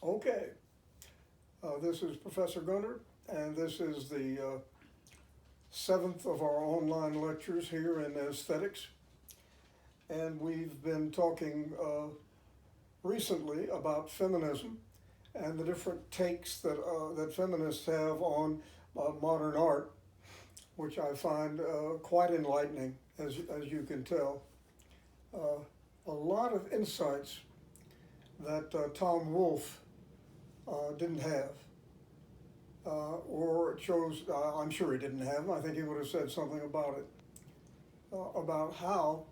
Okay, this is Professor Gunter, and this is the seventh of our online lectures here in aesthetics. And we've been talking recently about feminism and the different takes that feminists have on modern art, which I find quite enlightening, as you can tell. Uh, a lot of insights that Tom Wolfe didn't have, or chose, I'm sure he didn't have them. I think he would have said something about it, about how,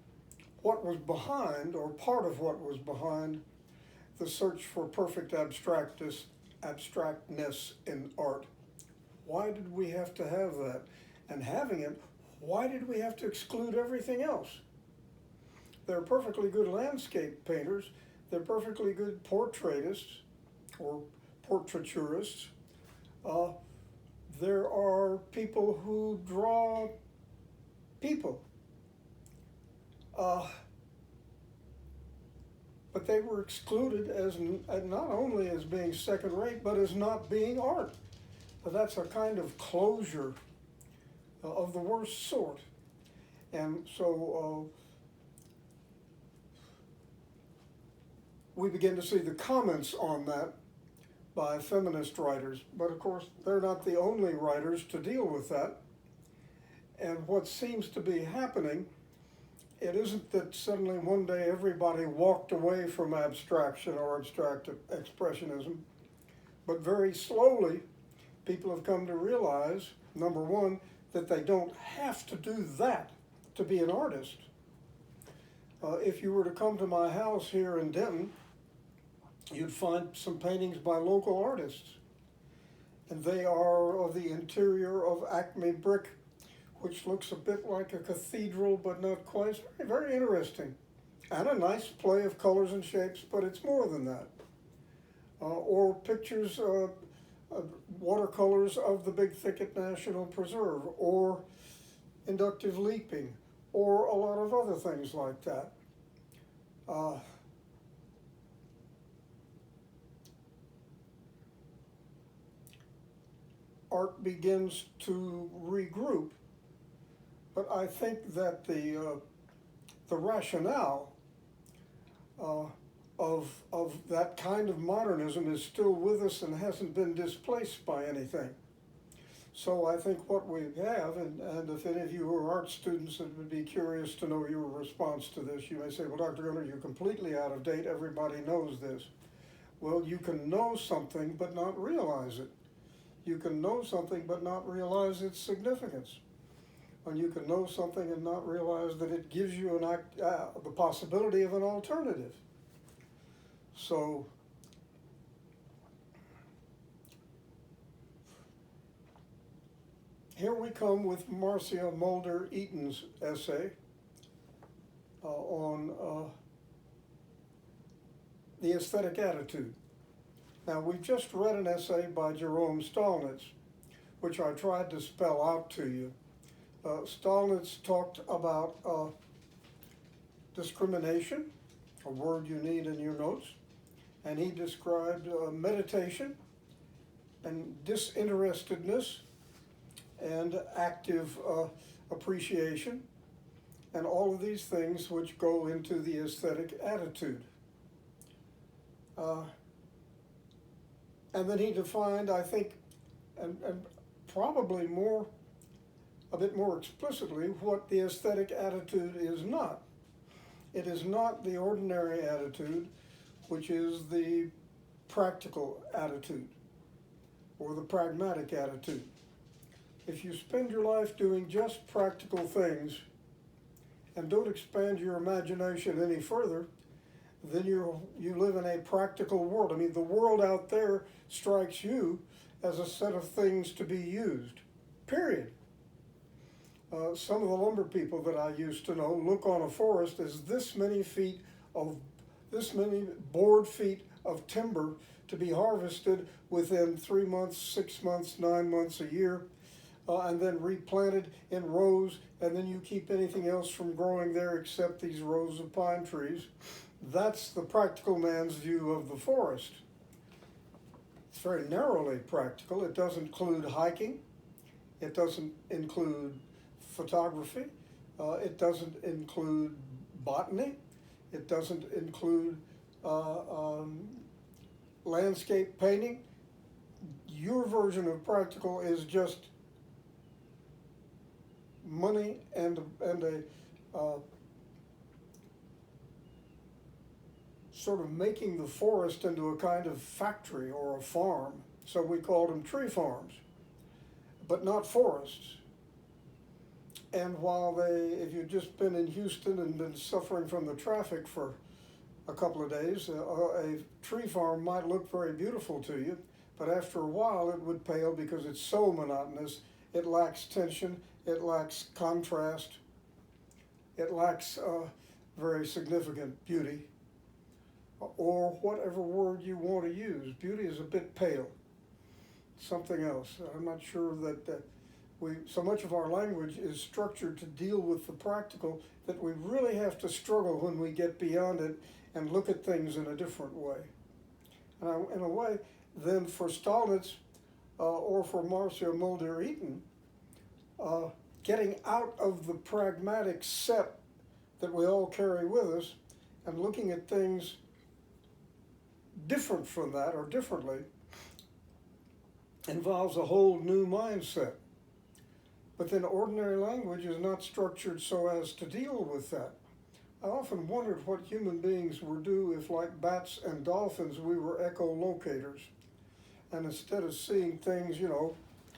what was behind, or part of what was behind, the search for perfect abstractness in art. Why did we have to have that? And having it, why did we have to exclude everything else? They're perfectly good landscape painters. They're perfectly good portraitists or portraiturists. Uh, there are people who draw people. Uh, but they were excluded as not only as being second rate, but as not being art. That's a kind of closure of the worst sort. And so we begin to see the comments on that by feminist writers. But of course, they're not the only writers to deal with that. And what seems to be happening, it isn't that suddenly one day everybody walked away from abstraction or abstract expressionism, but very slowly people have come to realize, number one, that they don't have to do that to be an artist. If you were to come to my house here in Denton, you'd find some paintings by local artists. And they are of the interior of Acme brick, which looks a bit like a cathedral, but not quite. It's very, very interesting. And a nice play of colors and shapes, but it's more than that. Or pictures, watercolors of the Big Thicket National Preserve, or inductive leaping, or a lot of other things like that. Art begins to regroup, but I think that the rationale of that kind of modernism is still with us and hasn't been displaced by anything. So I think what we have, and if any of you who are art students that would be curious to know your response to this, you may say, well, Dr. Gunter, you're completely out of date. Everybody knows this. Well, you can know something but not realize it. You can know something but not realize its significance. And you can know something and not realize that it gives you the possibility of an alternative. So here we come with Marcia Mulder Eaton's essay on the aesthetic attitude. Now, we've just read an essay by Jerome Stolnitz, which I tried to spell out to you. Stolnitz talked about discrimination, a word you need in your notes, and he described meditation and disinterestedness and active appreciation, and all of these things which go into the aesthetic attitude. And then he defined, I think, and probably a bit more explicitly, what the aesthetic attitude is not. It is not the ordinary attitude, which is the practical attitude or the pragmatic attitude. If you spend your life doing just practical things and don't expand your imagination any further, then you live in a practical world. I mean, the world out there strikes you as a set of things to be used, period. Some of the lumber people that I used to know look on a forest as this many board feet of timber to be harvested within 3 months, 6 months, 9 months, a year, and then replanted in rows, and then you keep anything else from growing there except these rows of pine trees. That's the practical man's view of the forest. very narrowly practical. It doesn't include hiking. It doesn't include photography. It doesn't include botany. It doesn't include landscape painting. Your version of practical is just money and a sort of making the forest into a kind of factory or a farm. So we called them tree farms, but not forests. And while if you've just been in Houston and been suffering from the traffic for a couple of days, a tree farm might look very beautiful to you, but after a while it would pale because it's so monotonous. It lacks tension, it lacks contrast, it lacks very significant beauty, or whatever word you want to use. Beauty is a bit pale, something else. I'm not sure that so much of our language is structured to deal with the practical that we really have to struggle when we get beyond it and look at things in a different way. And in a way, then for Stolnitz or for Marcia Mulder-Eaton, getting out of the pragmatic set that we all carry with us and looking at things different from that or differently involves a whole new mindset. But then ordinary language is not structured so as to deal with that. I often wondered what human beings would do if, like bats and dolphins, we were echolocators. And instead of seeing things,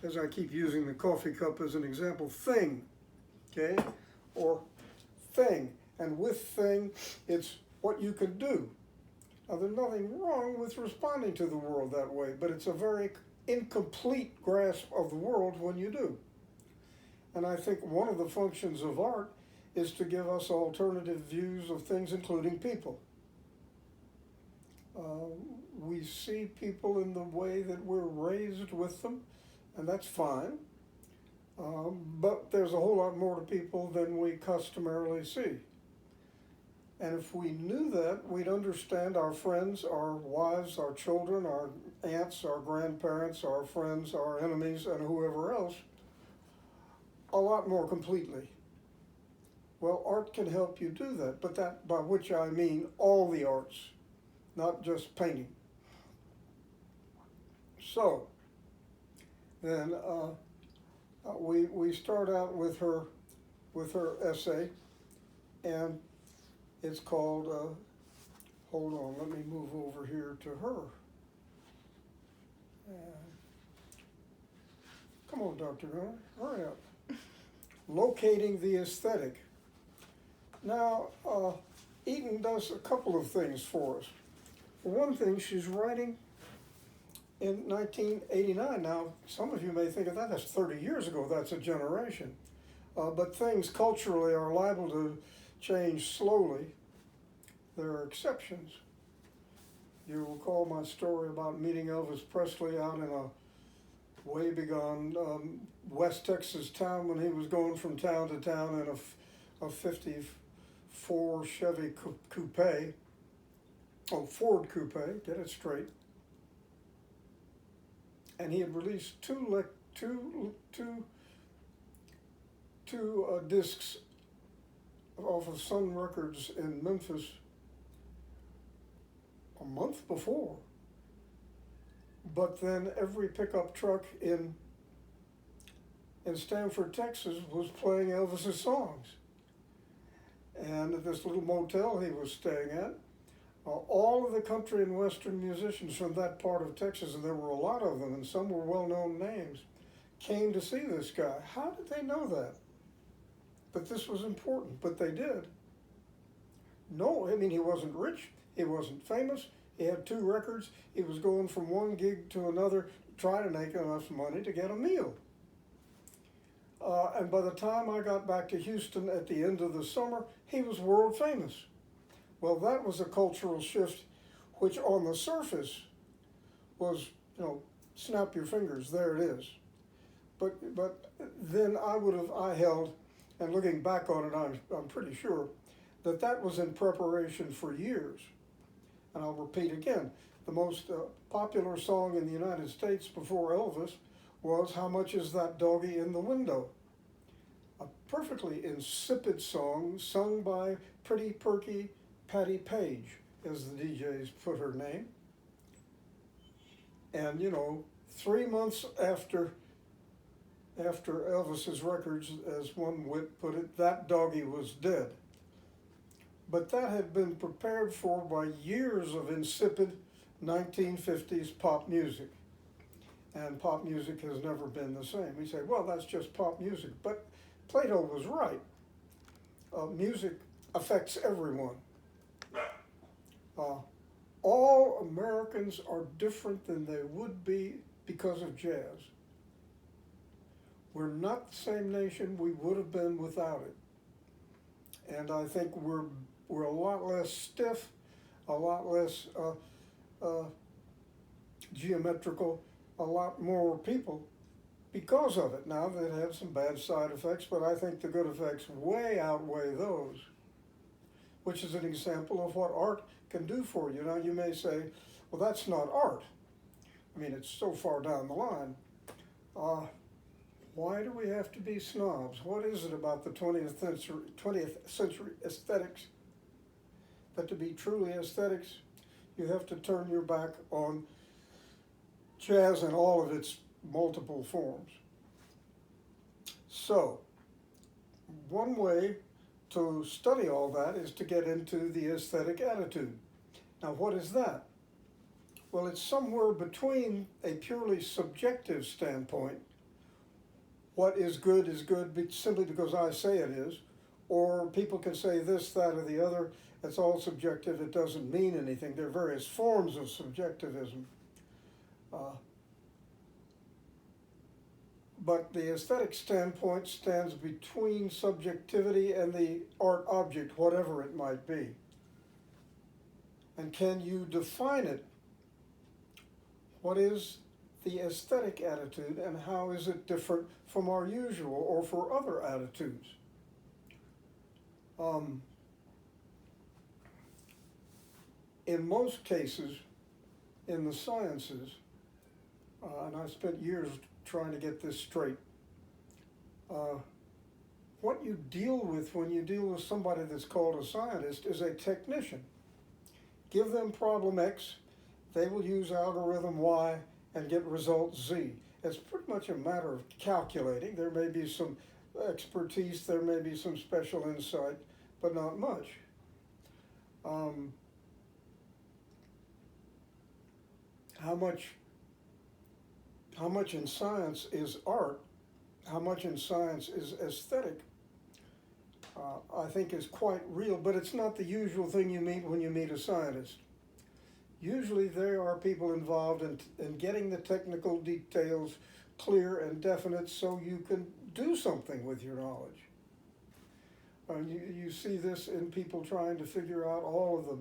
as I keep using the coffee cup as an example, thing, okay? Or thing. And with thing, it's what you can do. Now, there's nothing wrong with responding to the world that way, but it's a very incomplete grasp of the world when you do. And I think one of the functions of art is to give us alternative views of things, including people. We see people in the way that we're raised with them, and that's fine. But there's a whole lot more to people than we customarily see. And if we knew that, we'd understand our friends, our wives, our children, our aunts, our grandparents, our friends, our enemies, and whoever else a lot more completely. Well, art can help you do that, but that, by which I mean all the arts, not just painting. So, then we start out with her essay, and it's called, hold on, let me move over here to her. Come on, Dr. Gunnar, hurry up. Locating the Aesthetic. Now, Eaton does a couple of things for us. For one thing, she's writing in 1989. Now, some of you may think of that, that's 30 years ago, that's a generation. But things culturally are liable to change slowly. There are exceptions. You recall my story about meeting Elvis Presley out in a way begone West Texas town when he was going from town to town in a 54 Chevy coupe. Oh, Ford coupe, get it straight. And he had released two discs off of Sun Records in Memphis a month before. But then every pickup truck in Stanford, Texas was playing Elvis's songs. And at this little motel he was staying at, all of the country and western musicians from that part of Texas, and there were a lot of them, and some were well-known names, came to see this guy. How did they know that? But this was important, but they did. No, I mean, he wasn't rich, he wasn't famous, he had 2 records, he was going from one gig to another, trying to make enough money to get a meal. And by the time I got back to Houston at the end of the summer, he was world famous. Well, that was a cultural shift, which on the surface was, snap your fingers, there it is. But then I held, and looking back on it, I'm pretty sure, that was in preparation for years. And I'll repeat again, the most popular song in the United States before Elvis was "How Much Is That Doggy in the Window?" A perfectly insipid song sung by Pretty Perky Patty Page, as the DJs put her name. And 3 months after Elvis's records, as one wit put it, that doggy was dead. But that had been prepared for by years of insipid 1950s pop music. And pop music has never been the same. We say, well, that's just pop music. But Plato was right. Music affects everyone. All Americans are different than they would be because of jazz. We're not the same nation we would have been without it. And I think we're a lot less stiff, a lot less geometrical, a lot more people because of it. Now, that had some bad side effects, but I think the good effects way outweigh those, which is an example of what art can do for you. Now, you may say, well, that's not art. I mean, it's so far down the line. Why do we have to be snobs? What is it about the 20th century aesthetics that to be truly aesthetics, you have to turn your back on jazz in all of its multiple forms? So, one way to study all that is to get into the aesthetic attitude. Now, what is that? Well, it's somewhere between a purely subjective standpoint, what is good simply because I say it is, or people can say this, that, or the other. It's all subjective. It doesn't mean anything. There are various forms of subjectivism. But the aesthetic standpoint stands between subjectivity and the art object, whatever it might be. And can you define it? What is the aesthetic attitude, and how is it different from our usual or for other attitudes? In most cases, in the sciences, and I spent years trying to get this straight, what you deal with when you deal with somebody that's called a scientist is a technician. Give them problem X, they will use algorithm Y and get result Z. It's pretty much a matter of calculating. There may be some expertise, there may be some special insight, but not much. How much in science is art? How much in science is aesthetic? I think is quite real, but it's not the usual thing you meet when you meet a scientist. Usually there are people involved in getting the technical details clear and definite so you can do something with your knowledge. You see this in people trying to figure out all of the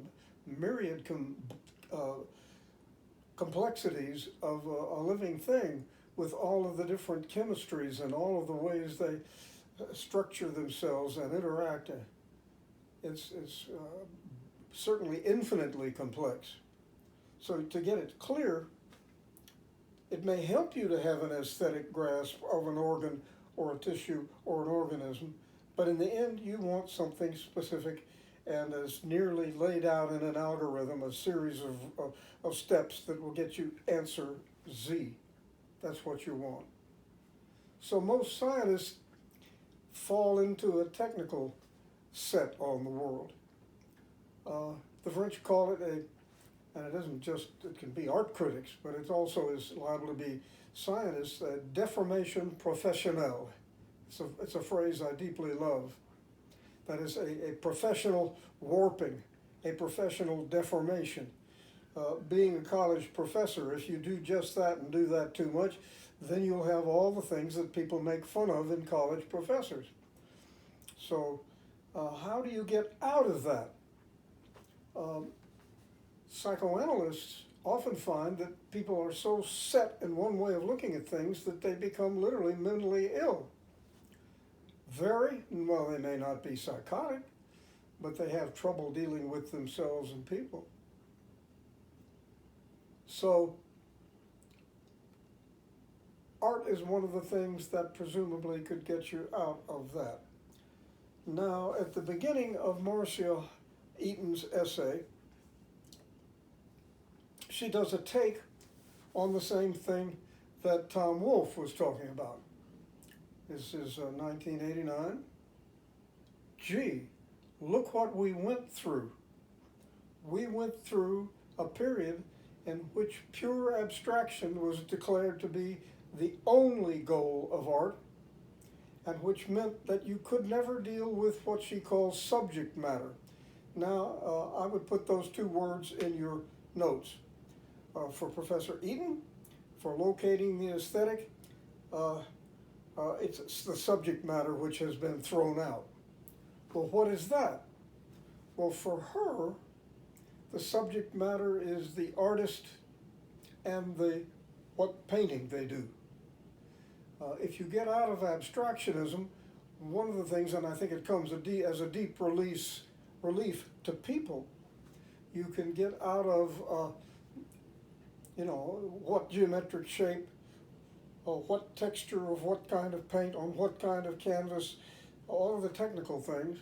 myriad complexities of a living thing with all of the different chemistries and all of the ways they structure themselves and interact. It's certainly infinitely complex. So to get it clear, it may help you to have an aesthetic grasp of an organ or a tissue or an organism, but in the end you want something specific and as nearly laid out in an algorithm, a series of steps that will get you answer Z. That's what you want. So most scientists fall into a technical set on the world. The French call it and it isn't just, it can be art critics, but it also is liable to be scientists, a déformation professionnelle. It's a phrase I deeply love. That is a professional warping, a professional deformation. Being a college professor, if you do just that and do that too much, then you'll have all the things that people make fun of in college professors. So how do you get out of that? Psychoanalysts often find that people are so set in one way of looking at things that they become literally mentally ill. Well, they may not be psychotic, but they have trouble dealing with themselves and people. So art is one of the things that presumably could get you out of that. Now, at the beginning of Marcia Eaton's essay, she does a take on the same thing that Tom Wolfe was talking about. This is 1989. Gee, look what we went through. We went through a period in which pure abstraction was declared to be the only goal of art, and which meant that you could never deal with what she calls subject matter. Now, I would put those two words in your notes. For Professor Eaton, for locating the aesthetic, it's the subject matter which has been thrown out. Well, what is that? Well, for her, the subject matter is the artist and what painting they do. If you get out of abstractionism, one of the things, and I think it comes as a deep relief to people, you can get out of what geometric shape, what texture of what kind of paint on what kind of canvas, all of the technical things,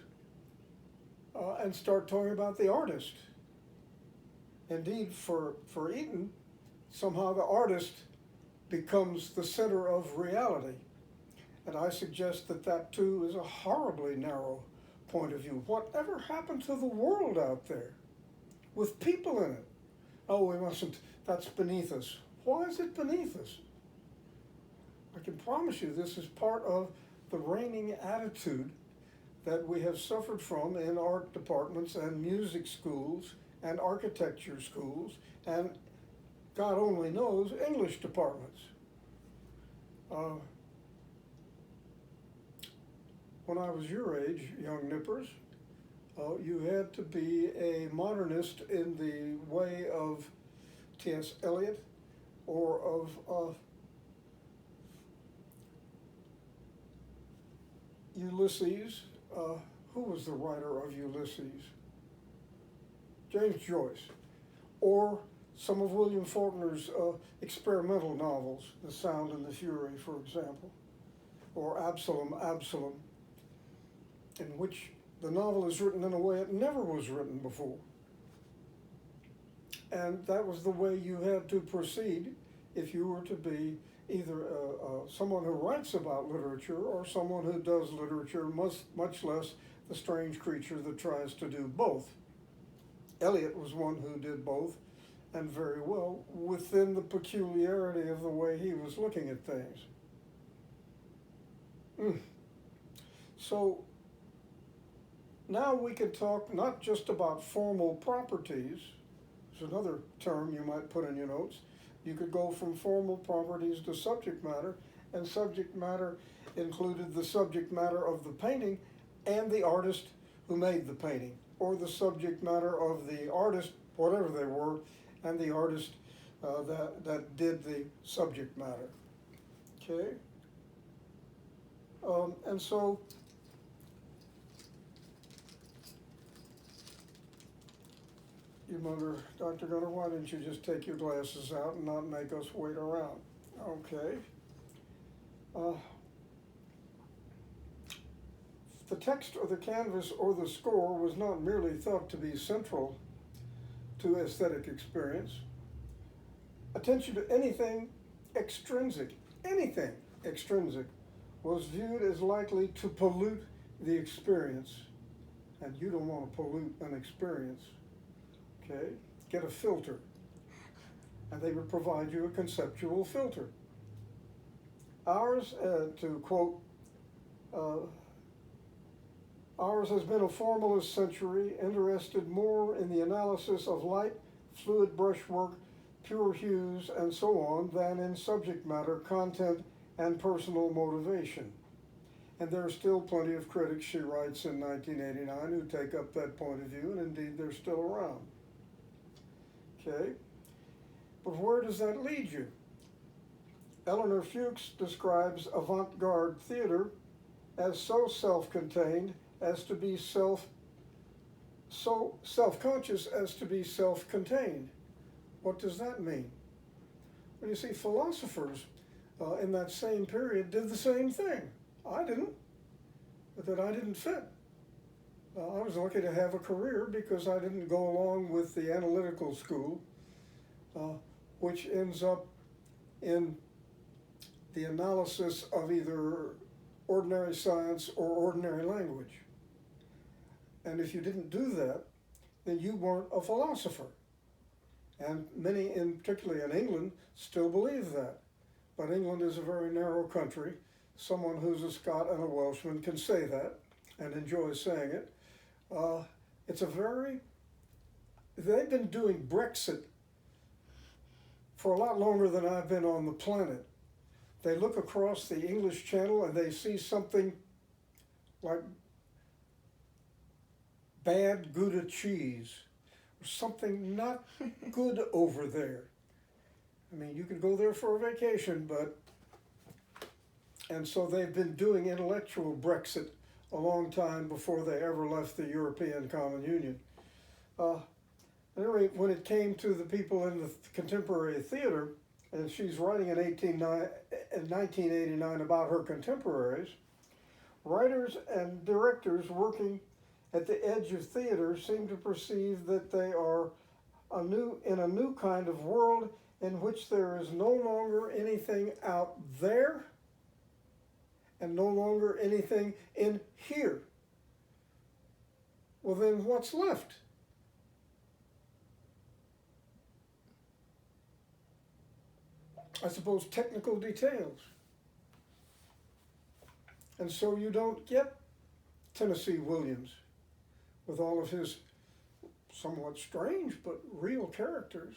and start talking about the artist. Indeed, for Eaton, somehow the artist becomes the center of reality. And I suggest that too is a horribly narrow point of view. Whatever happened to the world out there with people in it? Oh, we mustn't, that's beneath us. Why is it beneath us? I can promise you this is part of the reigning attitude that we have suffered from in art departments and music schools and architecture schools and God only knows English departments. When I was your age, young nippers, you had to be a modernist in the way of T.S. Eliot or of Ulysses. Who was the writer of Ulysses? James Joyce. Or some of William Faulkner's experimental novels, The Sound and the Fury, for example, or Absalom, in which the novel is written in a way it never was written before. And that was the way you had to proceed if you were to be either someone who writes about literature or someone who does literature, much less the strange creature that tries to do both. Eliot was one who did both, and very well, within the peculiarity of the way he was looking at things. So now we can talk not just about formal properties. There's another term you might put in your notes. You could go from formal properties to subject matter, and subject matter included the subject matter of the painting and the artist who made the painting, or the subject matter of the artist, whatever they were, and the artist that did the subject matter. Okay? And so you wonder, Dr. Gunnar, why didn't you just take your glasses out and not make us wait around? Okay. The text or the canvas or the score was not merely thought to be central to aesthetic experience. Attention to anything extrinsic, was viewed as likely to pollute the experience. And you don't want to pollute an experience. Okay? Get a filter. And they would provide you a conceptual filter. Ours, to quote, ours has been a formalist century, interested more in the analysis of light, fluid brushwork, pure hues, and so on, than in subject matter, content, and personal motivation. And there are still plenty of critics, she writes in 1989, who take up that point of view, and indeed they're still around. Okay? But where does that lead you? Eleanor Fuchs describes avant-garde theater as so self-contained as to be so self-conscious as to be self-contained. What does that mean? Well, you see, philosophers in that same period did the same thing. I didn't, but that I didn't fit. I was lucky to have a career because I didn't go along with the analytical school, which ends up in the analysis of either ordinary science or ordinary language. And if you didn't do that, then you weren't a philosopher. And many, particularly in England, still believe that. But England is a very narrow country. Someone who's a Scot and a Welshman can say that and enjoy saying it. They've been doing Brexit for a lot longer than I've been on the planet. They look across the English Channel and they see something like bad Gouda cheese, or something not good over there. I mean, you can go there for a vacation, and so they've been doing intellectual Brexit a long time before they ever left the European Common Union. Anyway, when it came to the people in the contemporary theater, and she's writing in 1989 about her contemporaries, writers and directors working at the edge of theater seem to perceive that they are in a new kind of world in which there is no longer anything out there and no longer anything in here. Well, then what's left? I suppose technical details. And so you don't get Tennessee Williams with all of his somewhat strange but real characters.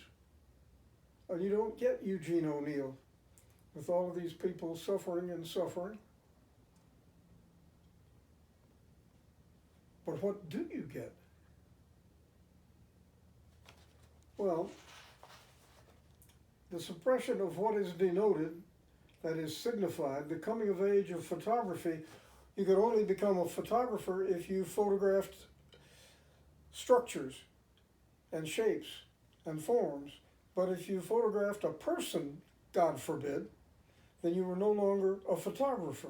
And you don't get Eugene O'Neill with all of these people suffering and suffering. But what do you get? Well, the suppression of what is denoted, that is signified, the coming of age of photography. You could only become a photographer if you photographed structures and shapes and forms. But if you photographed a person, God forbid, then you were no longer a photographer.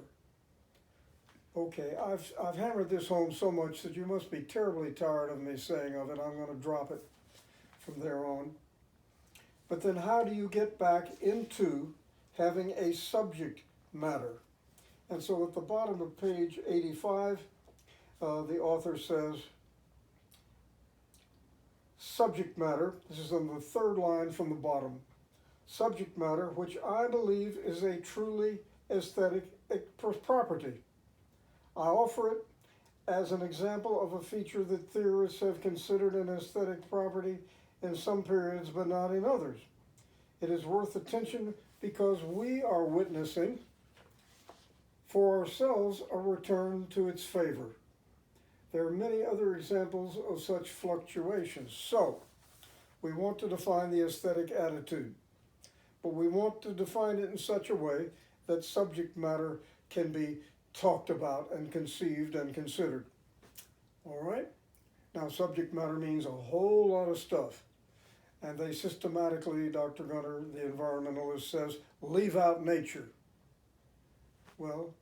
Okay, I've hammered this home so much that you must be terribly tired of me saying of it. I'm going to drop it from there on. But then how do you get back into having a subject matter? And so at the bottom of page 85, the author says, subject matter, this is on the third line from the bottom, subject matter, which I believe is a truly aesthetic property. I offer it as an example of a feature that theorists have considered an aesthetic property in some periods but not in others. It is worth attention because we are witnessing for ourselves a return to its favor. There are many other examples of such fluctuations. So, we want to define the aesthetic attitude, but we want to define it in such a way that subject matter can be talked about and conceived and considered. All right? Now, subject matter means a whole lot of stuff. And they systematically, Dr. Gunter, the environmentalist, says, leave out nature. Well,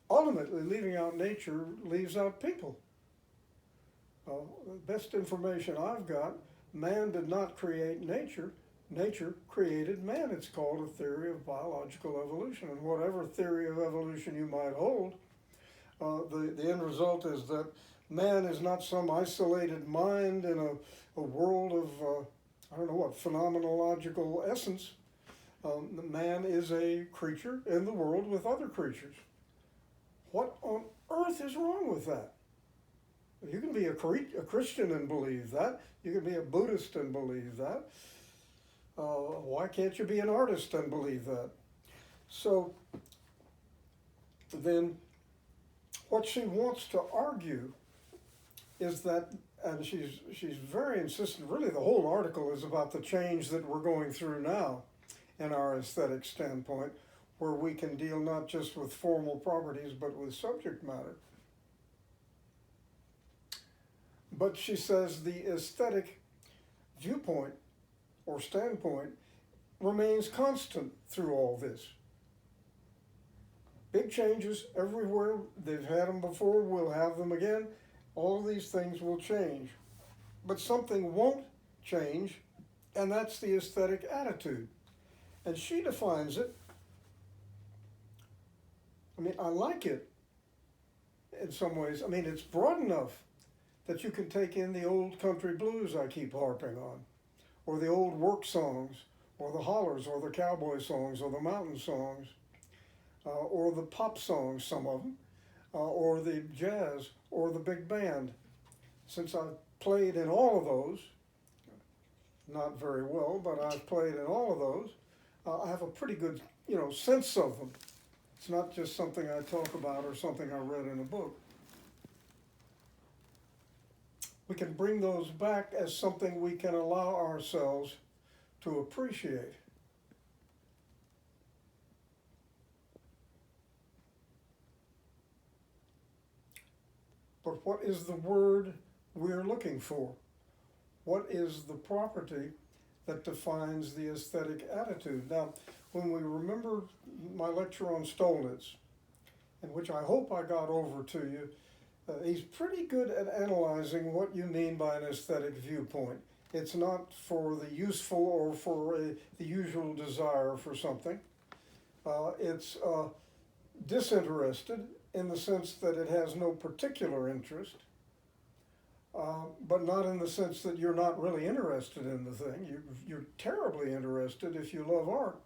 ultimately, leaving out nature leaves out people. The best information I've got, man did not create nature. Nature created man. It's called a theory of biological evolution. And whatever theory of evolution you might hold, the end result is that man is not some isolated mind in a world of, phenomenological essence. Man is a creature in the world with other creatures. What on earth is wrong with that? You can be a Christian and believe that. You can be a Buddhist and believe that. Why can't you be an artist and believe that? So then what she wants to argue is that, and she's very insistent, really the whole article is about the change that we're going through now in our aesthetic standpoint, where we can deal not just with formal properties, but with subject matter. But she says the aesthetic viewpoint or standpoint remains constant through all this. Big changes everywhere. They've had them before, we'll have them again. All these things will change. But something won't change, and that's the aesthetic attitude. And she defines it. I mean, I like it in some ways. I mean, it's broad enough that you can take in the old country blues I keep harping on, or the old work songs, or the hollers, or the cowboy songs, or the mountain songs, or the pop songs, some of them, or the jazz, or the big band. Since I've played in all of those, not very well, but I've played in all of those, I have a pretty good, sense of them. It's not just something I talk about or something I read in a book. We can bring those back as something we can allow ourselves to appreciate. But what is the word we're looking for? What is the property that defines the aesthetic attitude? Now, when we remember my lecture on Stolnitz, in which I hope I got over to you, he's pretty good at analyzing what you mean by an aesthetic viewpoint. It's not for the useful or for the usual desire for something. It's disinterested in the sense that it has no particular interest, but not in the sense that you're not really interested in the thing. You're terribly interested if you love art,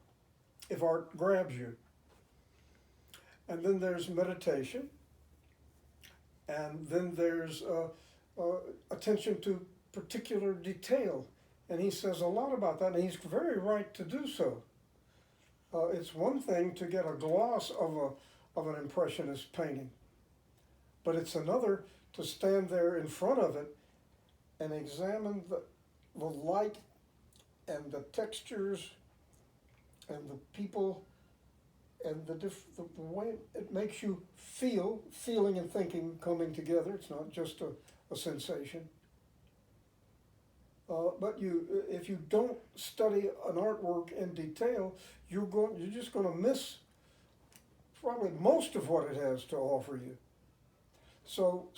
if art grabs you. And then there's meditation, and then there's attention to particular detail. And he says a lot about that, and he's very right to do so. It's one thing to get a gloss of an impressionist painting, but it's another to stand there in front of it and examine the light and the textures and the people and the way it makes you feel, feeling and thinking coming together. It's not just a sensation. But if you don't study an artwork in detail, you're just going to miss probably most of what it has to offer you. So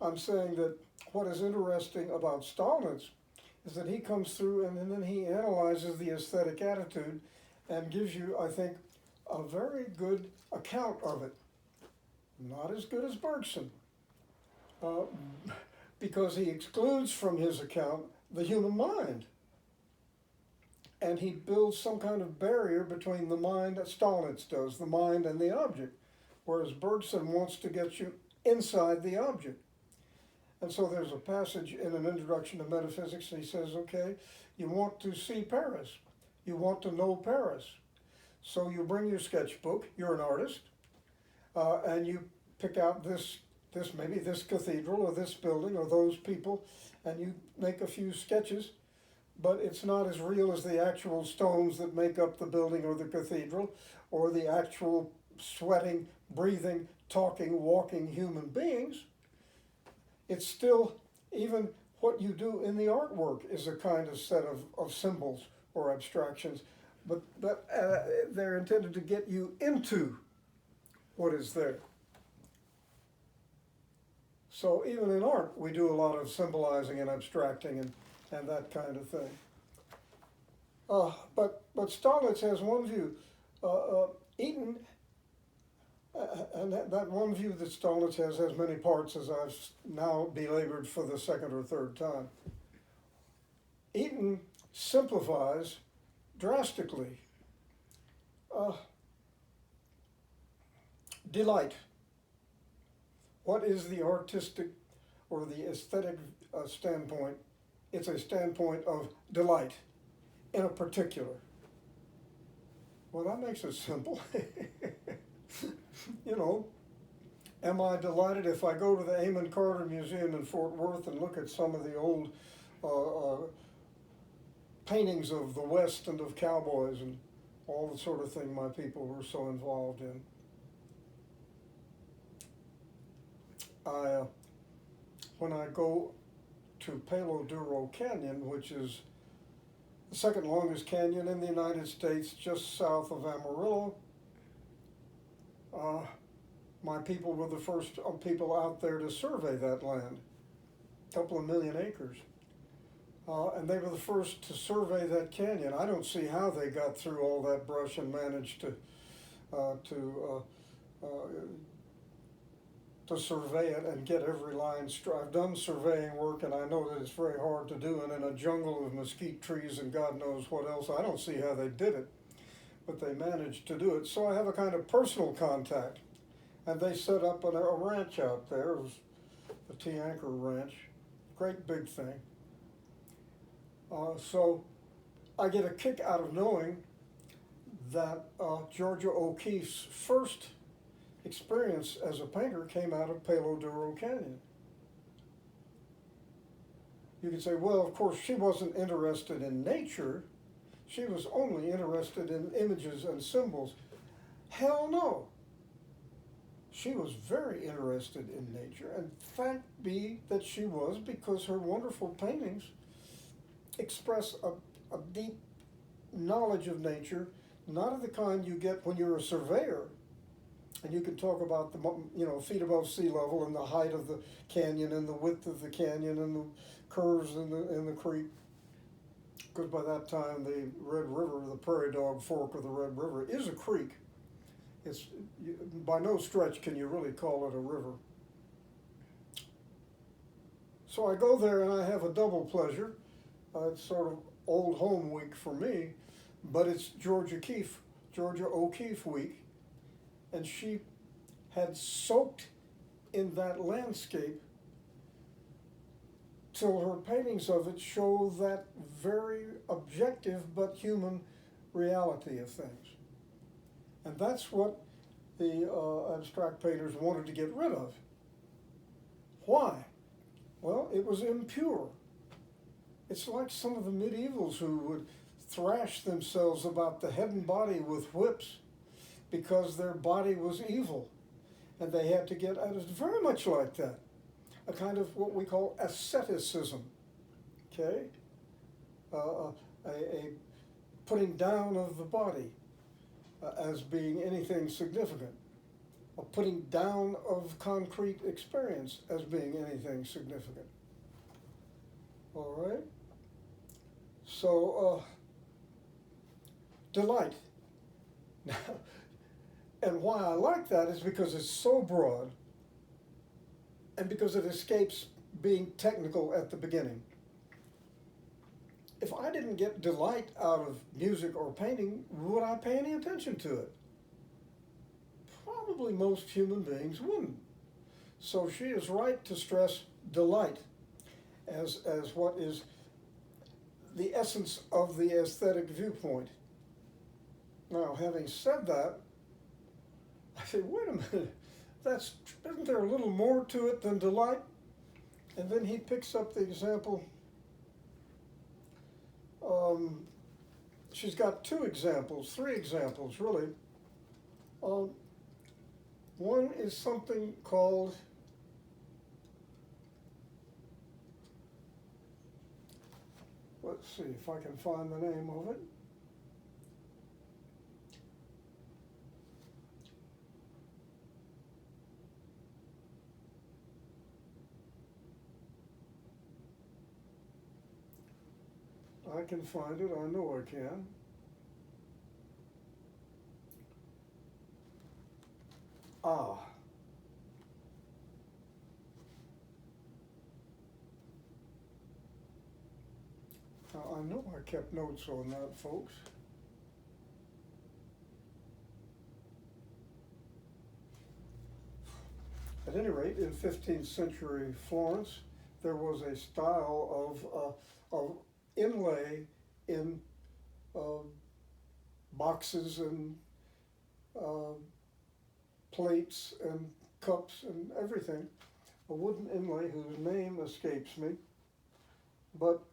I'm saying that what is interesting about Stolnitz is that he comes through and then he analyzes the aesthetic attitude and gives you, I think, a very good account of it. Not as good as Bergson, because he excludes from his account the human mind. And he builds some kind of barrier between the mind, that Stolnitz does, the mind and the object, whereas Bergson wants to get you inside the object. And so there's a passage in an introduction to metaphysics, and he says, okay, you want to see Paris, you want to know Paris. So you bring your sketchbook, you're an artist, and you pick out maybe this cathedral or this building or those people, and you make a few sketches, but it's not as real as the actual stones that make up the building or the cathedral, or the actual sweating, breathing, talking, walking human beings. It's still, even what you do in the artwork is a kind of set of symbols or abstractions, but they're intended to get you into what is there. So even in art, we do a lot of symbolizing and abstracting and that kind of thing. But Stolnitz has one view. Eaton, and that one view that Stolnitz has many parts, as I've now belabored for the second or third time. Eaton simplifies drastically. Delight. What is the artistic or the aesthetic standpoint? It's a standpoint of delight in a particular. Well, that makes it simple. Am I delighted if I go to the Amon Carter Museum in Fort Worth and look at some of the old paintings of the West and of cowboys and all the sort of thing my people were so involved in? When I go to Palo Duro Canyon, which is the second longest canyon in the United States, just south of Amarillo. Uh, my people were the first people out there to survey that land, a couple of million acres. And they were the first to survey that canyon. I don't see how they got through all that brush and managed to survey it and get every line straight. I've done surveying work, and I know that it's very hard to do, and in a jungle of mesquite trees and God knows what else, I don't see how they did it, but they managed to do it. So I have a kind of personal contact, and they set up a ranch out there. It was the T. Anchor Ranch, great big thing. So I get a kick out of knowing that Georgia O'Keeffe's first experience as a painter came out of Palo Duro Canyon. You could say, well, of course, she wasn't interested in nature. She was only interested in images and symbols. Hell no. She was very interested in nature, and thank be that she was, because her wonderful paintings express a deep knowledge of nature, not of the kind you get when you're a surveyor, and you can talk about the feet above sea level and the height of the canyon and the width of the canyon and the curves in the creek. Because by that time the Red River, the Prairie Dog Fork of the Red River, is a creek. It's by no stretch can you really call it a river. So I go there and I have a double pleasure. It's sort of old home week for me, but it's Georgia O'Keeffe week, and she had soaked in that landscape till her paintings of it show that very objective but human reality of things. And that's what the abstract painters wanted to get rid of. Why? Well, it was impure. It's like some of the medievals who would thrash themselves about the head and body with whips because their body was evil. And they had to get, and it's very much like that, a kind of what we call asceticism, okay? A putting down of the body as being anything significant, a putting down of concrete experience as being anything significant. All right? So, delight. And why I like that is because it's so broad and because it escapes being technical at the beginning. If I didn't get delight out of music or painting, would I pay any attention to it? Probably most human beings wouldn't. So she is right to stress delight as what is the essence of the aesthetic viewpoint. Now, having said that, I say, wait a minute, isn't there a little more to it than delight? And then he picks up the example. She's got three examples, really. One is something called let's see if I can find the name of it. I can find it, I know I can. Now, I know I kept notes on that, folks. At any rate, in 15th century Florence, there was a style of inlay in boxes and plates and cups and everything, a wooden inlay whose name escapes me, but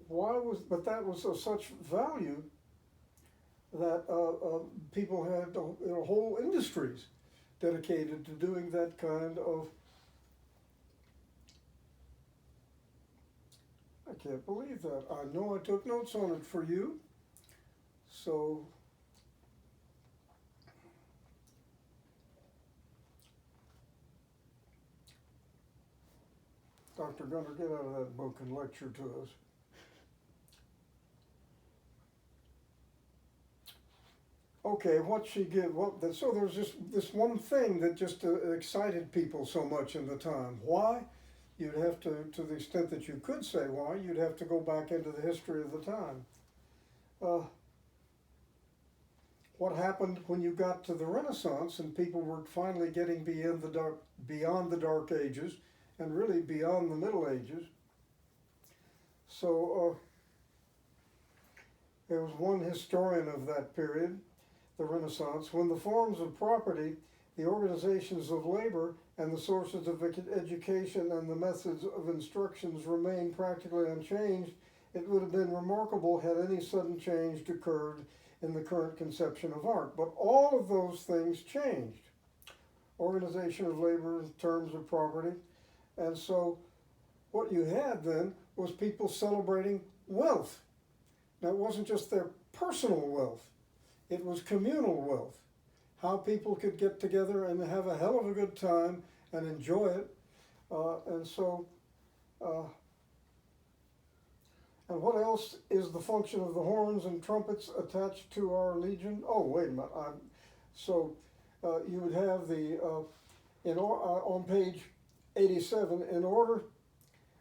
that was of such value that people had whole industries dedicated to doing that kind of I can't believe that. I know I took notes on it for you. So, Dr. Gunner, get out of that book and lecture to us. Okay, what she did, so there's just this one thing that just excited people so much in the time. Why? You'd have to the extent that you could say why, you'd have to go back into the history of the time. What happened when you got to the Renaissance and people were finally getting beyond the Dark Ages and really beyond the Middle Ages? So there was one historian of that period, the Renaissance, when the forms of property, the organizations of labor, and the sources of education and the methods of instructions remained practically unchanged, it would have been remarkable had any sudden change occurred in the current conception of art. But all of those things changed. Organization of labor in terms of property. And so what you had then was people celebrating wealth. Now, it wasn't just their personal wealth. It was communal wealth. How people could get together and have a hell of a good time and enjoy it. And what else is the function of the horns and trumpets attached to our legion? Oh, wait a minute. You would have on page 87,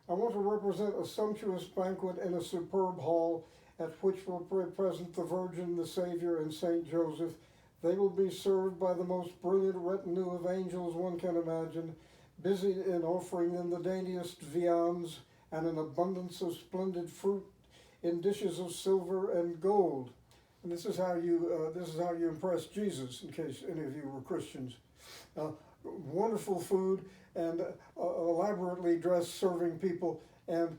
I want to represent a sumptuous banquet in a superb hall at which will be present the Virgin, the Savior, and Saint Joseph. They will be served by the most brilliant retinue of angels one can imagine, busied in offering them the daintiest viands and an abundance of splendid fruit in dishes of silver and gold. And this is how you impress Jesus, in case any of you were Christians. Wonderful food and elaborately dressed serving people. And,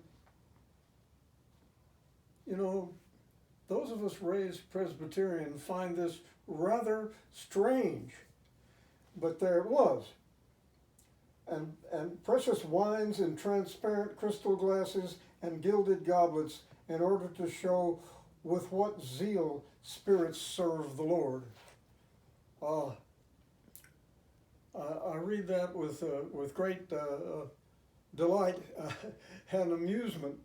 those of us raised Presbyterian find this rather strange, but there it was. And precious wines in transparent crystal glasses and gilded goblets in order to show with what zeal spirits serve the Lord. I read that with great delight and amusement.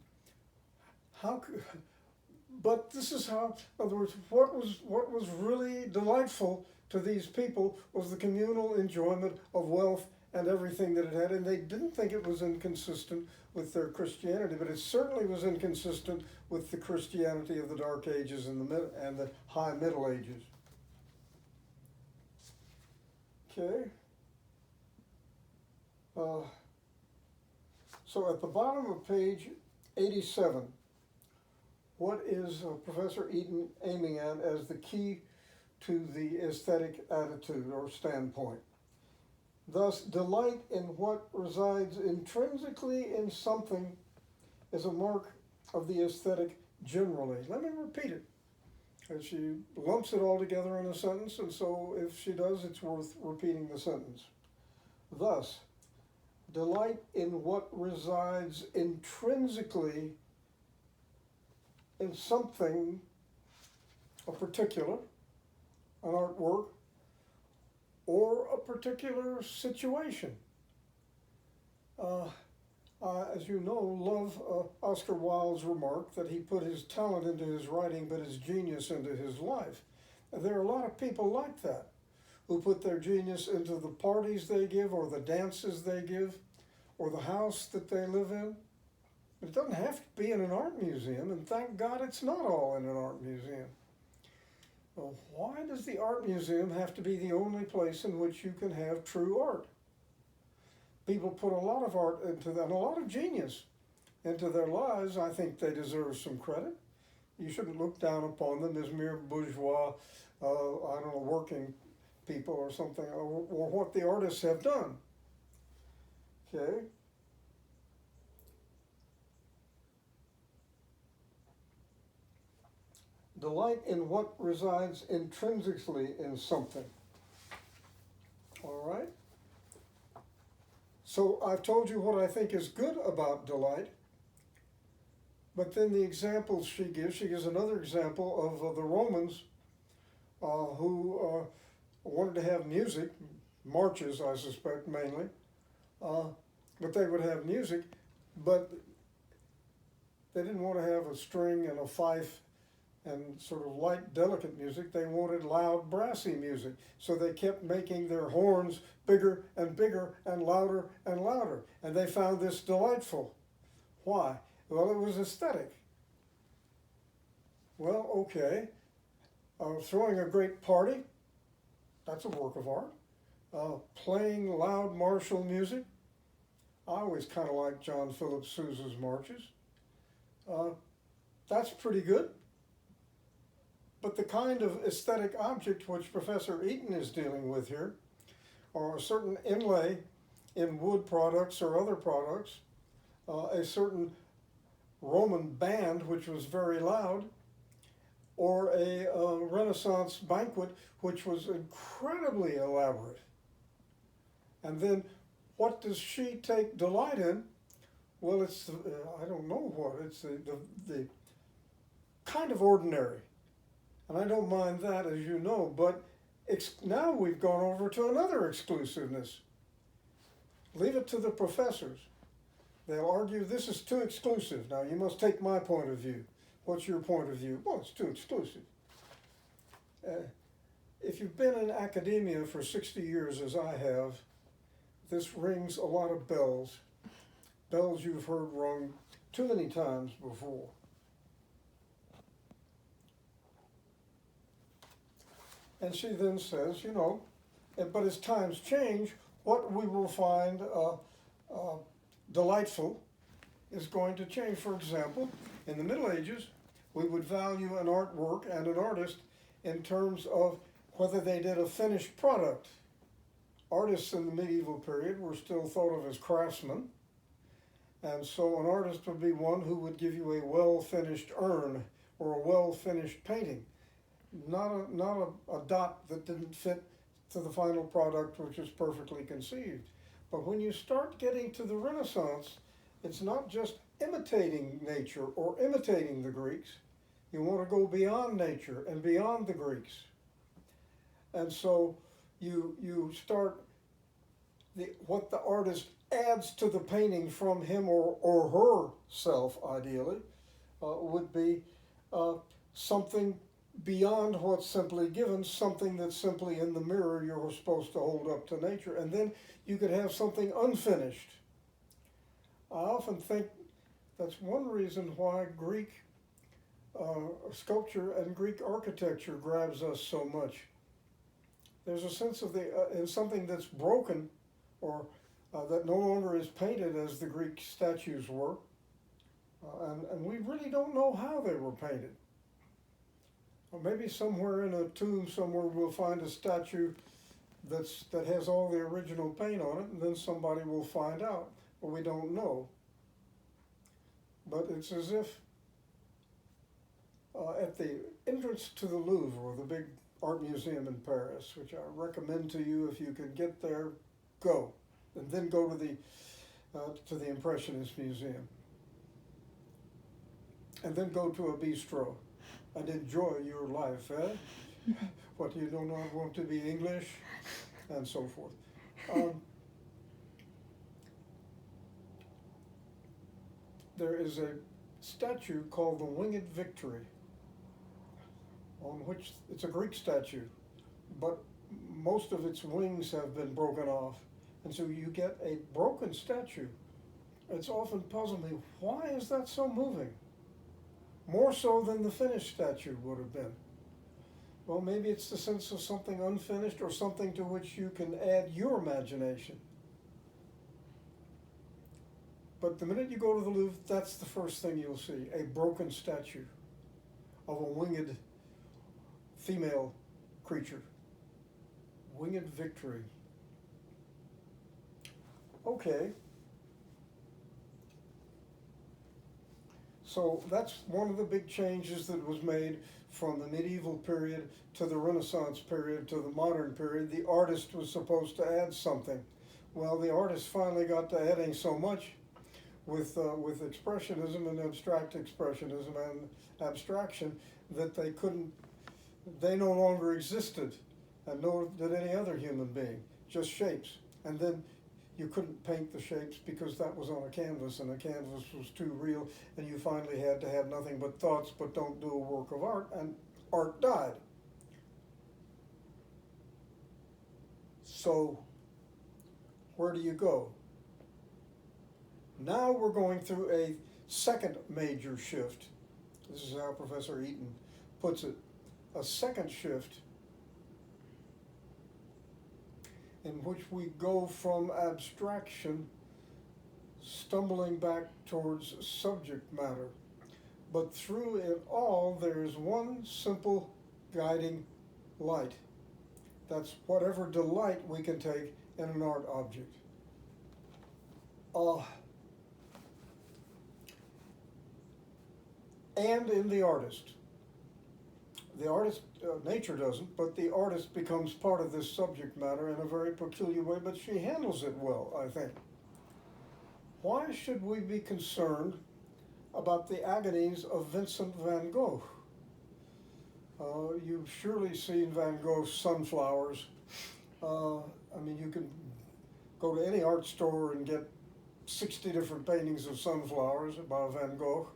But this is how, in other words, what was really delightful to these people was the communal enjoyment of wealth and everything that it had, and they didn't think it was inconsistent with their Christianity, but it certainly was inconsistent with the Christianity of the Dark Ages and the High Middle Ages. Okay. So at the bottom of page 87, what is Professor Eaton aiming at as the key to the aesthetic attitude or standpoint? Thus, delight in what resides intrinsically in something is a mark of the aesthetic generally. Let me repeat it. And she lumps it all together in a sentence, and so if she does, it's worth repeating the sentence. Thus, delight in what resides intrinsically in something, a particular, an artwork, or a particular situation. As you know, love Oscar Wilde's remark that he put his talent into his writing, but his genius into his life. There are a lot of people like that, who put their genius into the parties they give, or the dances they give, or the house that they live in. It doesn't have to be in an art museum, and thank God it's not all in an art museum. Well, why does the art museum have to be the only place in which you can have true art? People put a lot of art into that, and a lot of genius into their lives. I think they deserve some credit. You shouldn't look down upon them as mere bourgeois, working people or something, or what the artists have done. Okay? Delight in what resides intrinsically in something. All right? So I've told you what I think is good about delight. But then the examples she gives another example of the Romans who wanted to have music, marches, I suspect, mainly, but they would have music, but they didn't want to have a string and a fife and sort of light, delicate music. They wanted loud, brassy music. So they kept making their horns bigger and bigger and louder and louder. And they found this delightful. Why? Well, it was aesthetic. Well, okay. Throwing a great party, that's a work of art. Playing loud martial music, I always kind of like John Philip Sousa's marches. That's pretty good. But the kind of aesthetic object which Professor Eaton is dealing with here, or a certain inlay in wood products or other products, a certain Roman band which was very loud, or a Renaissance banquet which was incredibly elaborate. And then what does she take delight in? Well, it's, I don't know what, it's the kind of ordinary. And I don't mind that, as you know, but now we've gone over to another exclusiveness. Leave it to the professors. They'll argue this is too exclusive. Now, you must take my point of view. What's your point of view? Well, it's too exclusive. If you've been in academia for 60 years, as I have, this rings a lot of bells. Bells you've heard rung too many times before. And she then says, you know, but as times change, what we will find delightful is going to change. For example, in the Middle Ages, we would value an artwork and an artist in terms of whether they did a finished product. Artists in the medieval period were still thought of as craftsmen, and so an artist would be one who would give you a well-finished urn or a well-finished painting. Not a dot that didn't fit to the final product, which is perfectly conceived. But when you start getting to the Renaissance, it's not just imitating nature or imitating the Greeks. You want to go beyond nature and beyond the Greeks. And so you start, what the artist adds to the painting from him or herself, ideally, would be something beyond what's simply given, something that's simply in the mirror you're supposed to hold up to nature. And then you could have something unfinished. I often think that's one reason why Greek sculpture and Greek architecture grabs us so much. There's a sense of in something that's broken or that no longer is painted as the Greek statues were. And we really don't know how they were painted. Or maybe somewhere in a tomb somewhere we'll find a statue that has all the original paint on it, and then somebody will find out, but we don't know. But it's as if at the entrance to the Louvre, or the big art museum in Paris, which I recommend to you if you can get there, go. And then go to the Impressionist Museum. And then go to a bistro. And enjoy your life, eh? What, you do not want to be English? And so forth. There is a statue called the Winged Victory, on which it's a Greek statue, but most of its wings have been broken off. And so you get a broken statue. It's often puzzled me, why is that so moving? More so than the finished statue would have been. Well, maybe it's the sense of something unfinished or something to which you can add your imagination. But the minute you go to the Louvre, that's the first thing you'll see, a broken statue of a winged female creature. Winged Victory. Okay. So that's one of the big changes that was made from the medieval period to the Renaissance period to the modern period. The artist was supposed to add something. Well, the artist finally got to adding so much, with expressionism and abstract expressionism and abstraction, that they no longer existed, and nor did any other human being, just shapes. And then you couldn't paint the shapes because that was on a canvas, and the canvas was too real, and you finally had to have nothing but thoughts, but don't do a work of art, and art died. So, where do you go? Now we're going through a second major shift. This is how Professor Eaton puts it. A second shift in which we go from abstraction, stumbling back towards subject matter. But through it all, there is one simple guiding light. That's whatever delight we can take in an art object. And in the artist. The artist, nature doesn't, but the artist becomes part of this subject matter in a very peculiar way, but she handles it well, I think. Why should we be concerned about the agonies of Vincent van Gogh? You've surely seen Van Gogh's sunflowers. I mean, you can go to any art store and get 60 different paintings of sunflowers by Van Gogh,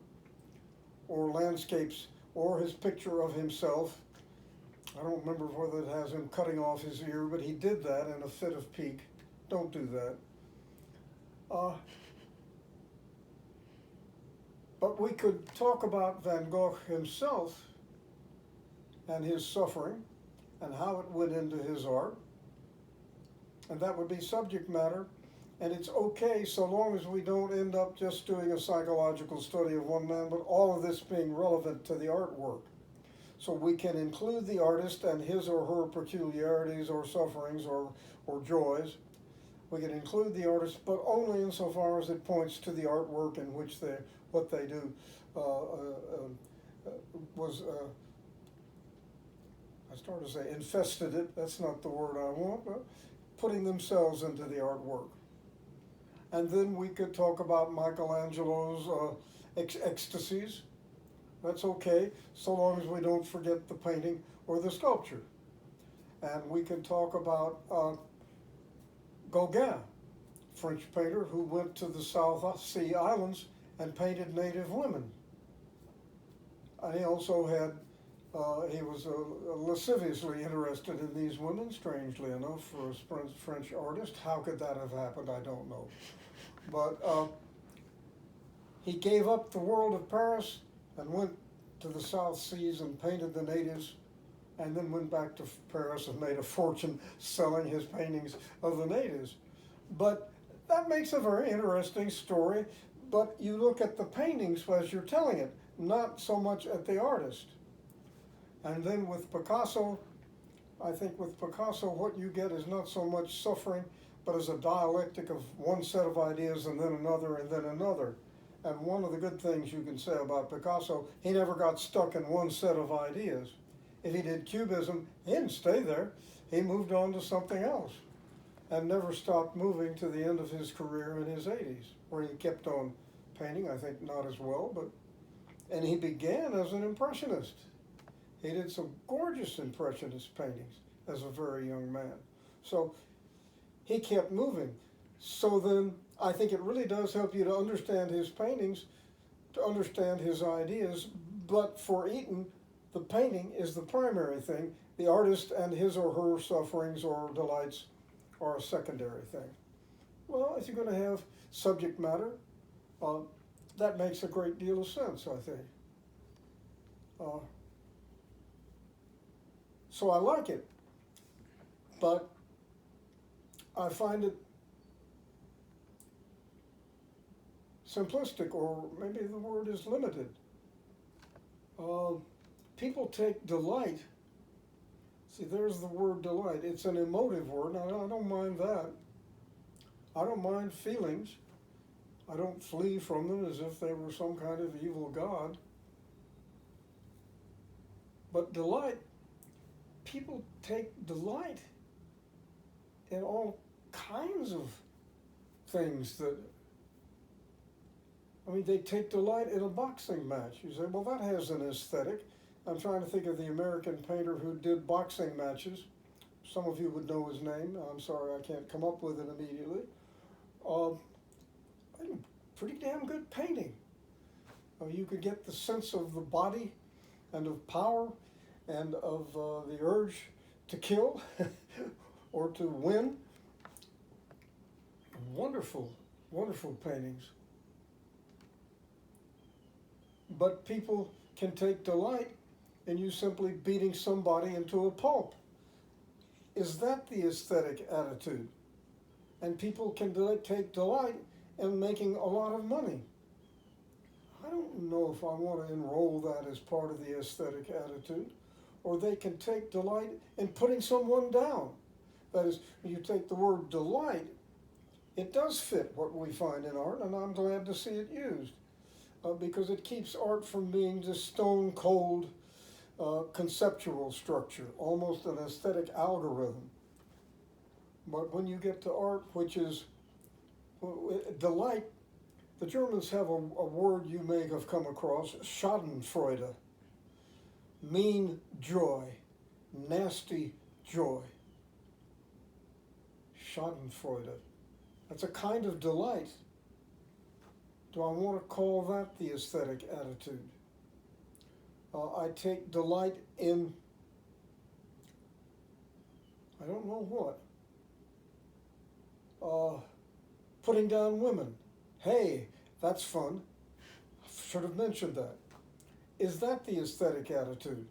or landscapes, or his picture of himself. I don't remember whether it has him cutting off his ear, but he did that in a fit of pique. Don't do that. But we could talk about Van Gogh himself and his suffering and how it went into his art. And that would be subject matter. And it's okay so long as we don't end up just doing a psychological study of one man, but all of this being relevant to the artwork. So we can include the artist and his or her peculiarities or sufferings or joys. We can include the artist, but only insofar as it points to the artwork in which what they do I started to say infested it, that's not the word I want, but putting themselves into the artwork. And then we could talk about Michelangelo's ecstasies. That's okay, so long as we don't forget the painting or the sculpture. And we can talk about Gauguin, French painter who went to the South Sea Islands and painted native women. And he also had, he was lasciviously interested in these women, strangely enough, for a French artist. How could that have happened? I don't know. But he gave up the world of Paris and went to the South Seas and painted the natives, and then went back to Paris and made a fortune selling his paintings of the natives. But that makes a very interesting story, but you look at the paintings as you're telling it, not so much at the artist. And then with Picasso, I think with Picasso what you get is not so much suffering, but as a dialectic of one set of ideas and then another and then another. And one of the good things you can say about Picasso, he never got stuck in one set of ideas. If he did Cubism, he didn't stay there. He moved on to something else and never stopped moving to the end of his career in his 80s, where he kept on painting, I think not as well, and he began as an impressionist. He did some gorgeous impressionist paintings as a very young man. So he kept moving. So then I think it really does help you to understand his paintings, to understand his ideas, but for Eaton, the painting is the primary thing. The artist and his or her sufferings or delights are a secondary thing. Well, if you're going to have subject matter, that makes a great deal of sense, I think. So I like it, but I find it simplistic, or maybe the word is limited. People take delight. See, there's the word delight. It's an emotive word. Now, I don't mind that. I don't mind feelings. I don't flee from them as if they were some kind of evil god. But delight, people take delight in all kinds of things that I mean, they take delight in a boxing match. You say, well, that has an aesthetic. I'm trying to think of the American painter who did boxing matches. Some of you would know his name. I'm sorry, I can't come up with it immediately. Uh, Pretty damn good painting. You could get the sense of the body and of power and of the urge to kill or to win. Wonderful, wonderful paintings. But people can take delight in you simply beating somebody into a pulp. Is that the aesthetic attitude? And people can take delight in making a lot of money. I don't know if I want to enroll that as part of the aesthetic attitude. Or they can take delight in putting someone down. That is, when you take the word delight, it does fit what we find in art, and I'm glad to see it used. Because it keeps art from being just stone cold conceptual structure, almost an aesthetic algorithm. But when you get to art, which is delight, the Germans have a word you may have come across, Schadenfreude, mean joy, nasty joy. Schadenfreude. That's a kind of delight. Do I want to call that the aesthetic attitude? I take delight in, I don't know what, putting down women. Hey, that's fun. I should have mentioned that. Is that the aesthetic attitude?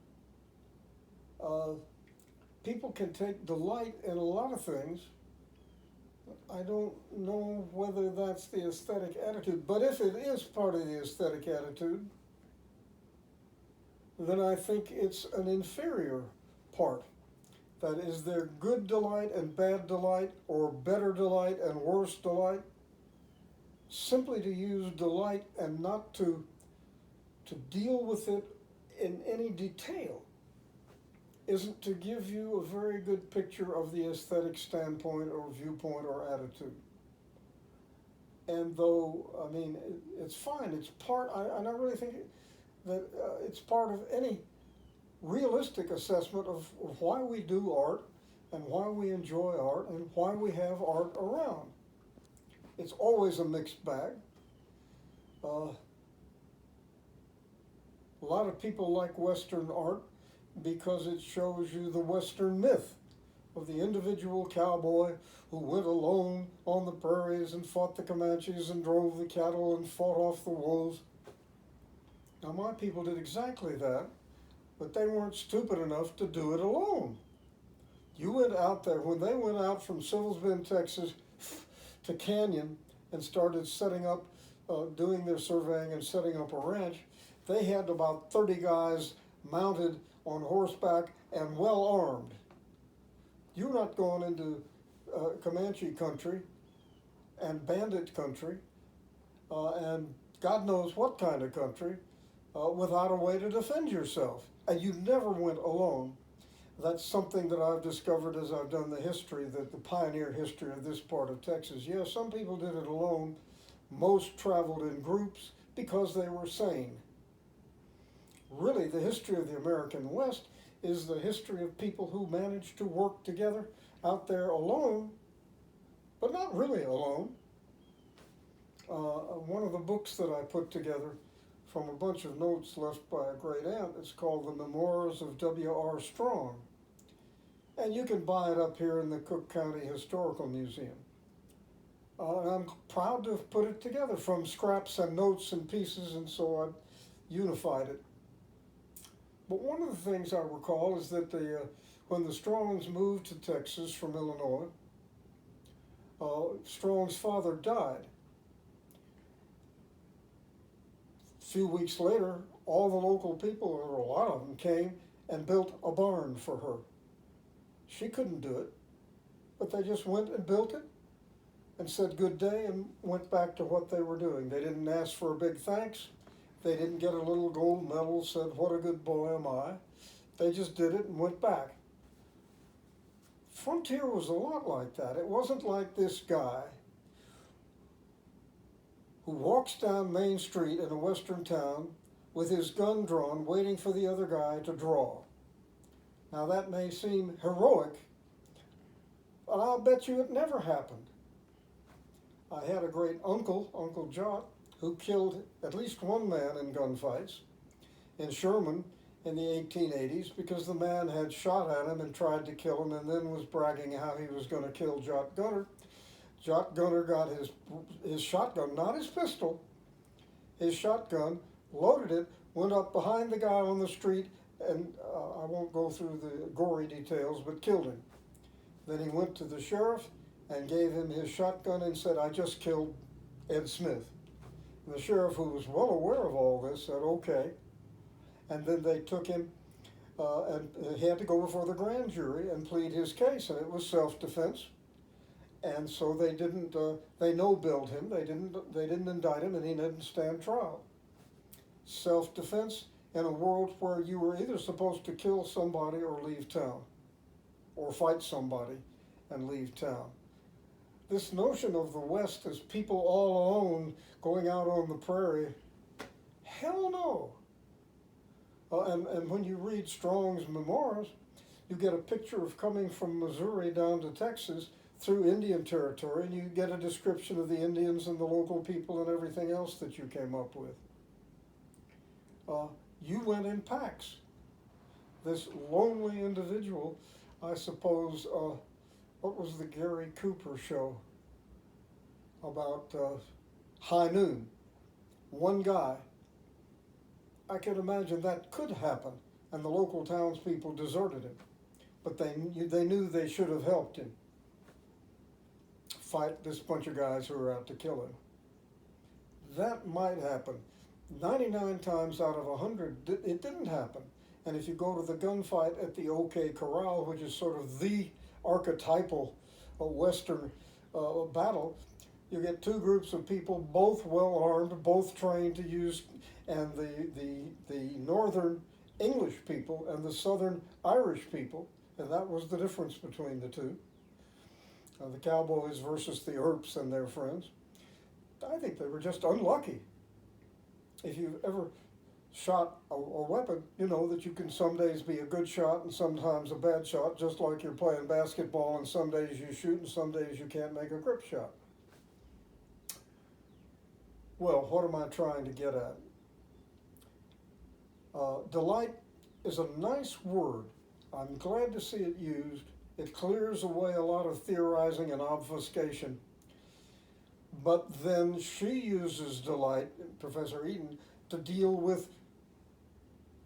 People can take delight in a lot of things. I don't know whether that's the aesthetic attitude, but if it is part of the aesthetic attitude, then I think it's an inferior part. That is there good delight and bad delight, or better delight and worse delight? Simply to use delight and not to deal with it in any detail isn't to give you a very good picture of the aesthetic standpoint or viewpoint or attitude. And though, I mean, it's fine, it's part, and I really think that it's part of any realistic assessment of why we do art and why we enjoy art and why we have art around. It's always a mixed bag. A lot of people like Western art because it shows you the Western myth of the individual cowboy who went alone on the prairies and fought the Comanches and drove the cattle and fought off the wolves. Now my people did exactly that, but they weren't stupid enough to do it alone. You went out there, when they went out from Sills Bend, Texas to Canyon and started setting up, doing their surveying and setting up a ranch, they had about 30 guys mounted on horseback and well armed. You're not going into Comanche country and bandit country and God knows what kind of country without a way to defend yourself. And you never went alone. That's something that I've discovered as I've done the history, the pioneer history of this part of Texas. Yeah, some people did it alone. Most traveled in groups because they were sane. Really, the history of the American West is the history of people who managed to work together out there alone, but not really alone. One of the books that I put together from a bunch of notes left by a great aunt is called The Memoirs of W.R. Strong. And you can buy it up here in the Cook County Historical Museum. And I'm proud to have put it together from scraps and notes and pieces, and so I've unified it. But one of the things I recall is that when the Strongs moved to Texas from Illinois, Strong's father died. A few weeks later, all the local people, or a lot of them, came and built a barn for her. She couldn't do it, but they just went and built it and said good day and went back to what they were doing. They didn't ask for a big thanks. They didn't get a little gold medal, said, what a good boy am I. They just did it and went back. Frontier was a lot like that. It wasn't like this guy who walks down Main Street in a western town with his gun drawn, waiting for the other guy to draw. Now that may seem heroic, but I'll bet you it never happened. I had a great uncle, Uncle Jot, who killed at least one man in gunfights in Sherman in the 1880s because the man had shot at him and tried to kill him and then was bragging how he was going to kill Jot Gunner. Jot Gunner got his shotgun, not his pistol, his shotgun, loaded it, went up behind the guy on the street, and I won't go through the gory details, but killed him. Then he went to the sheriff and gave him his shotgun and said, "I just killed Ed Smith." And the sheriff, who was well aware of all this, said, "Okay." And then they took him, and he had to go before the grand jury and plead his case, and it was self-defense. And so they no-billed him. They didn't indict him, and he didn't stand trial. Self-defense in a world where you were either supposed to kill somebody or leave town, or fight somebody and leave town. This notion of the West as people all alone going out on the prairie, hell no. And when you read Strong's memoirs, you get a picture of coming from Missouri down to Texas through Indian territory, and you get a description of the Indians and the local people and everything else that you came up with. You went in packs. This lonely individual, I suppose, what was the Gary Cooper show about High Noon? One guy. I can imagine that could happen, and the local townspeople deserted him. But they knew they should have helped him fight this bunch of guys who were out to kill him. That might happen. 99 times out of 100, it didn't happen. And if you go to the gunfight at the OK Corral, which is sort of the archetypal Western battle, you get two groups of people, both well armed, both trained to use, and the northern English people and the southern Irish people, and that was the difference between the two. The Cowboys versus the Earps and their friends. I think they were just unlucky. If you've ever shot a weapon, you know that you can some days be a good shot and sometimes a bad shot, just like you're playing basketball and some days you shoot and some days you can't make a grip shot. Well, what am I trying to get at? Delight is a nice word. I'm glad to see it used. It clears away a lot of theorizing and obfuscation. But then she uses delight, Professor Eaton, to deal with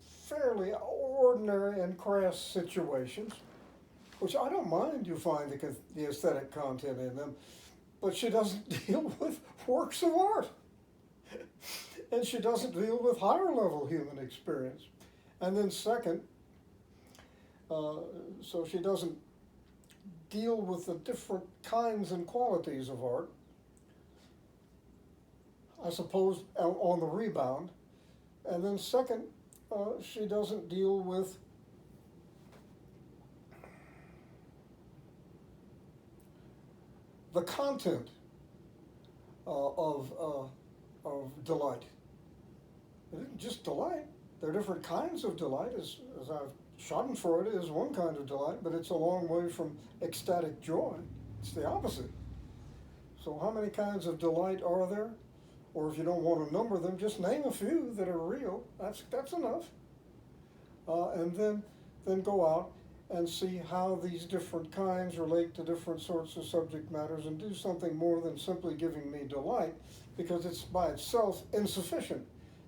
fairly ordinary and crass situations, which I don't mind you find the aesthetic content in them, but she doesn't deal with works of art. And she doesn't deal with higher level human experience. And then second, so she doesn't deal with the different kinds and qualities of art, I suppose, on the rebound. And then second, she doesn't deal with the content of delight. It isn't just delight. There are different kinds of delight, as I've Schadenfreude is one kind of delight, but it's a long way from ecstatic joy. It's the opposite. So how many kinds of delight are there? Or if you don't want to number them, just name a few that are real. That's enough. And then go out and see how these different kinds relate to different sorts of subject matters and do something more than simply giving me delight, because it's by itself insufficient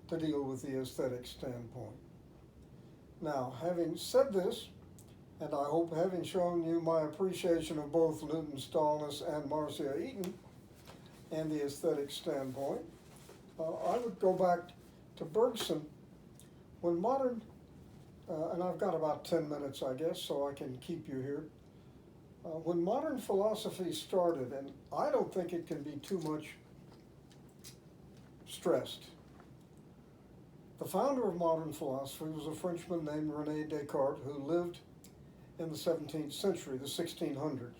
to deal with the aesthetic standpoint. Now, having said this, and I hope having shown you my appreciation of both Newton Stahlness and Marcia Eaton and the aesthetic standpoint, I would go back to Bergson. When modern, and I've got about 10 minutes, I guess, so I can keep you here. When modern philosophy started, and I don't think it can be too much stressed, the founder of modern philosophy was a Frenchman named René Descartes, who lived in the 17th century, the 1600s.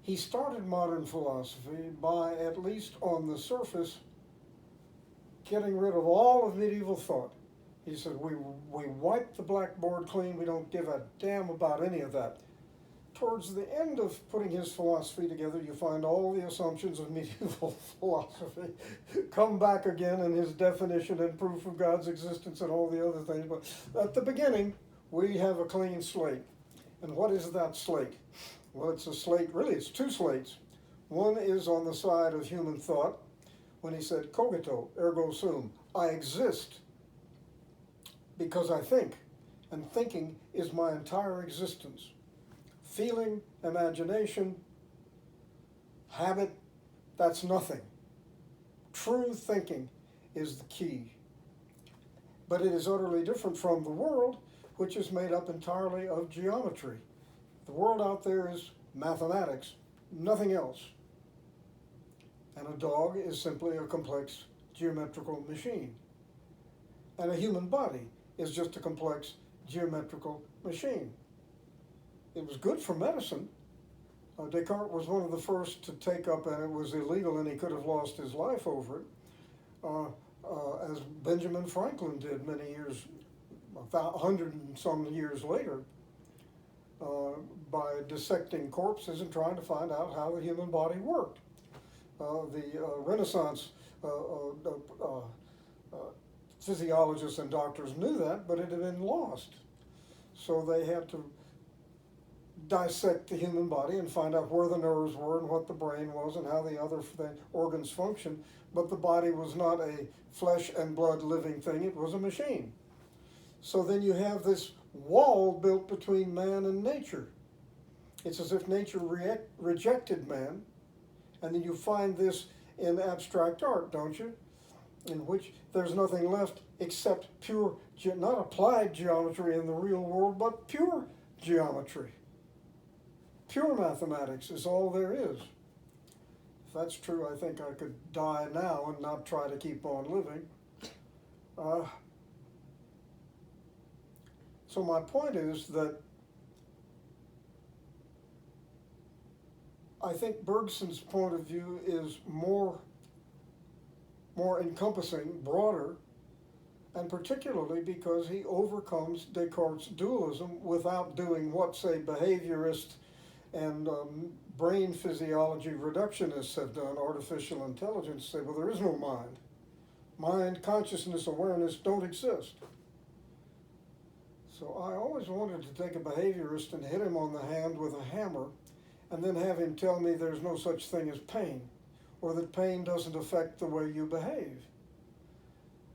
he started modern philosophy by, at least on the surface, getting rid of all of medieval thought. He said, we wipe the blackboard clean, we don't give a damn about any of that. Towards the end of putting his philosophy together, you find all the assumptions of medieval philosophy come back again in his definition and proof of God's existence and all the other things. But at the beginning, we have a clean slate. And what is that slate? Well, it's a slate, really, it's two slates. One is on the side of human thought, when he said, cogito, ergo sum, I exist because I think, and thinking is my entire existence. Feeling, imagination, habit, that's nothing. True thinking is the key. But it is utterly different from the world, which is made up entirely of geometry. The world out there is mathematics, nothing else. And a dog is simply a complex geometrical machine. And a human body is just a complex geometrical machine. It was good for medicine. Descartes was one of the first to take up, and it was illegal and he could have lost his life over it, as Benjamin Franklin did many years, 100 and some years later, by dissecting corpses and trying to find out how the human body worked. The Renaissance physiologists and doctors knew that, but it had been lost. So they had to dissect the human body and find out where the nerves were and what the brain was and how the other organs function. But the body was not a flesh and blood living thing, it was a machine. So then you have this wall built between man and nature. It's as if nature rejected man, and then you find this in abstract art, don't you? In which there's nothing left except pure, not applied geometry in the real world, but pure geometry. Pure mathematics is all there is. If that's true, I think I could die now and not try to keep on living. So my point is that I think Bergson's point of view is more encompassing, broader, and particularly because he overcomes Descartes' dualism without doing what, say, behaviorists and brain physiology reductionists have done. Artificial intelligence say, well, there is no mind. Mind, consciousness, awareness don't exist. So I always wanted to take a behaviorist and hit him on the hand with a hammer and then have him tell me there's no such thing as pain, or that pain doesn't affect the way you behave.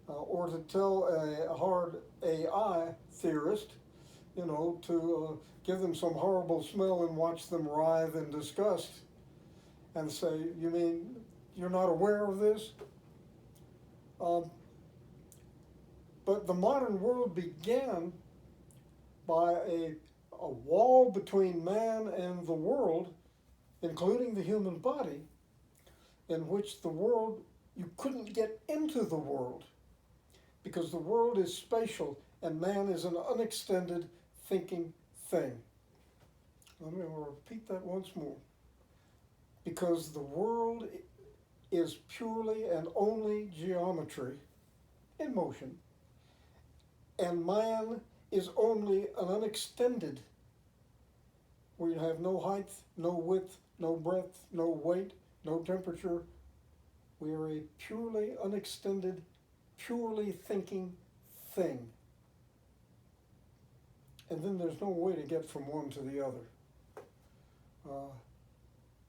Or to tell a hard AI theorist, to give them some horrible smell and watch them writhe in disgust and say, you mean you're not aware of this? But the modern world began by a wall between man and the world, including the human body, in which the world, you couldn't get into the world because the world is spatial and man is an unextended thinking thing. Let me repeat that once more. Because the world is purely and only geometry in motion, and man is only an unextended, where you have no height, no width, no breadth, no weight, no temperature. We are a purely unextended, purely thinking thing. And then there's no way to get from one to the other.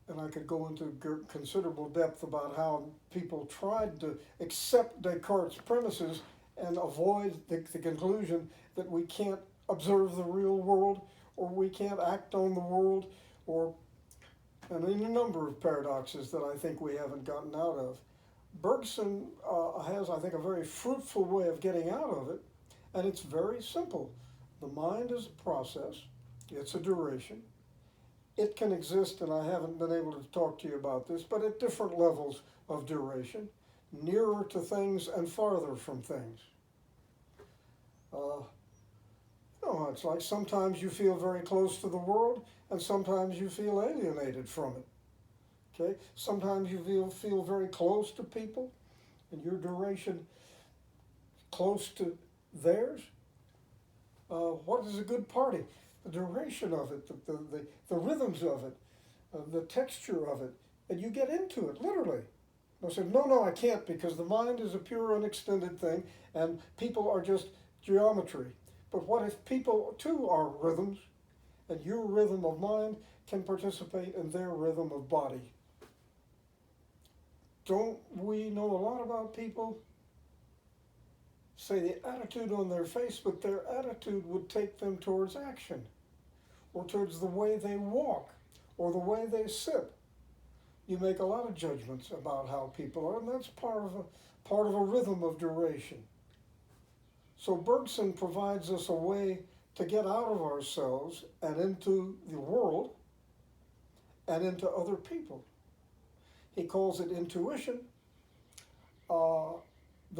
And I could go into considerable depth about how people tried to accept Descartes' premises and avoid the conclusion that we can't observe the real world, or we can't act on the world, and in a number of paradoxes that I think we haven't gotten out of. Bergson has, I think, a very fruitful way of getting out of it, and it's very simple. The mind is a process, it's a duration. It can exist, and I haven't been able to talk to you about this, but at different levels of duration, nearer to things and farther from things. It's like sometimes you feel very close to the world, and sometimes you feel alienated from it. Okay? Sometimes you feel very close to people, and your duration close to theirs. What is a good party? The duration of it, the rhythms of it, the texture of it, and you get into it, literally. I said, no, I can't, because the mind is a pure, unextended thing, and people are just geometry. But what if people, too, are rhythms, and your rhythm of mind can participate in their rhythm of body? Don't we know a lot about people? Say the attitude on their face, but their attitude would take them towards action, or towards the way they walk, or the way they sit. You make a lot of judgments about how people are, and that's part of a rhythm of duration. So Bergson provides us a way to get out of ourselves and into the world and into other people. He calls it intuition. The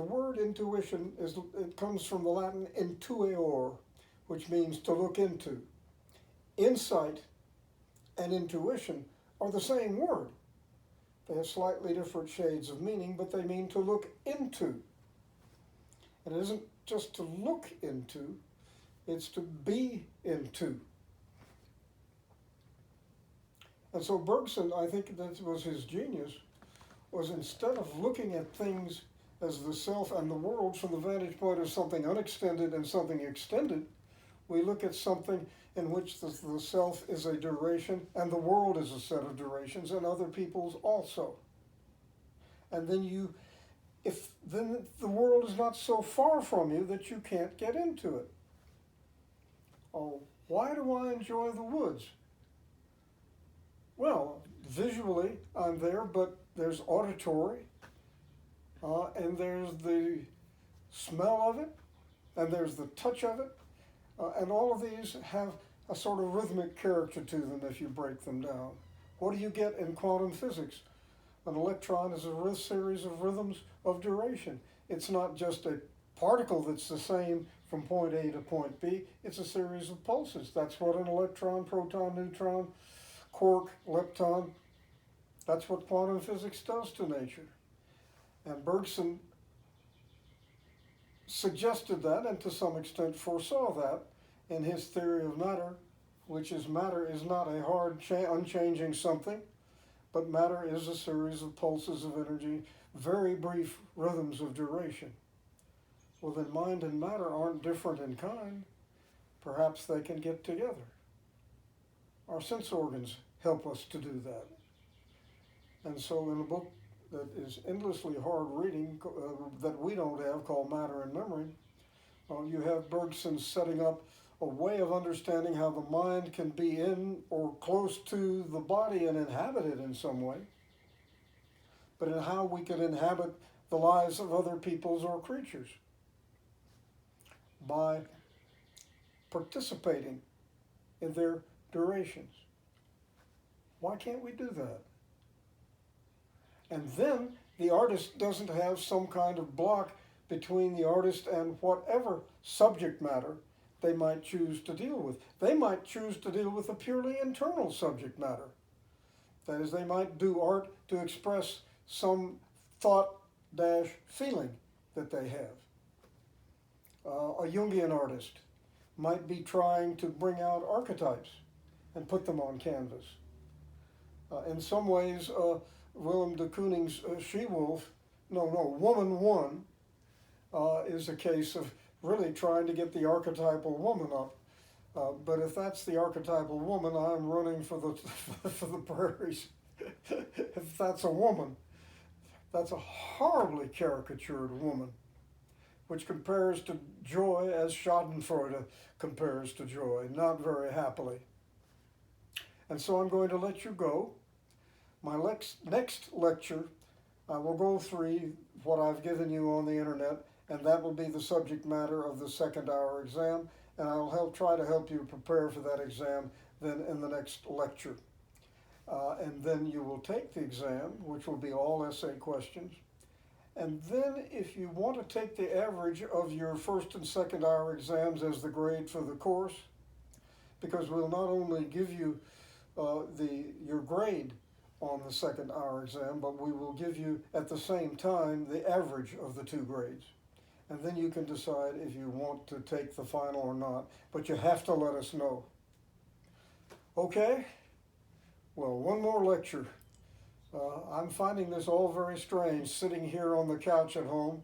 word intuition it comes from the Latin intueor, which means to look into. Insight and intuition are the same word. They have slightly different shades of meaning, but they mean to look into. And it isn't just to look into, it's to be into. And so Bergson, I think that was his genius, was instead of looking at things as the self and the world from the vantage point of something unextended and something extended, we look at something in which the self is a duration and the world is a set of durations and other people's also. And then then the world is not so far from you that you can't get into it. Oh, why do I enjoy the woods? Well, visually I'm there, but there's auditory, and there's the smell of it, and there's the touch of it, and all of these have a sort of rhythmic character to them if you break them down. What do you get in quantum physics? An electron is a series of rhythms of duration. It's not just a particle that's the same from point A to point B. It's a series of pulses. That's what an electron, proton, neutron, quark, lepton, that's what quantum physics does to nature. And Bergson suggested that, and to some extent foresaw that, in his theory of matter, which is matter is not a hard, unchanging something, but matter is a series of pulses of energy, very brief rhythms of duration. Well, then mind and matter aren't different in kind. Perhaps they can get together. Our sense organs help us to do that. And so in a book that is endlessly hard reading, that we don't have, called Matter and Memory, you have Bergson setting up a way of understanding how the mind can be in or close to the body and inhabit it in some way, but in how we can inhabit the lives of other peoples or creatures by participating in their durations. Why can't we do that? And then the artist doesn't have some kind of block between the artist and whatever subject matter they might choose to deal with. They might choose to deal with a purely internal subject matter. That is, they might do art to express some thought-feeling that they have. A Jungian artist might be trying to bring out archetypes and put them on canvas. In some ways, Willem de Kooning's Woman One, is a case of really trying to get the archetypal woman up. But if that's the archetypal woman, I'm running for the for the prairies. If that's a woman, that's a horribly caricatured woman, which compares to joy as Schadenfreude compares to joy, not very happily. And so I'm going to let you go. My next lecture, I will go through what I've given you on the internet, and that will be the subject matter of the second hour exam, and I'll try to help you prepare for that exam then in the next lecture. And then you will take the exam, which will be all essay questions. And then if you want to take the average of your first and second hour exams as the grade for the course, because we'll not only give you your grade on the second hour exam, but we will give you at the same time the average of the two grades. And then you can decide if you want to take the final or not, but you have to let us know. Okay? Well, one more lecture. I'm finding this all very strange, sitting here on the couch at home.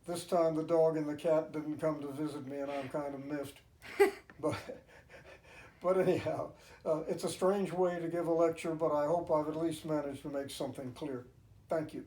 This time the dog and the cat didn't come to visit me, and I'm kind of miffed. But anyhow, it's a strange way to give a lecture, but I hope I've at least managed to make something clear. Thank you.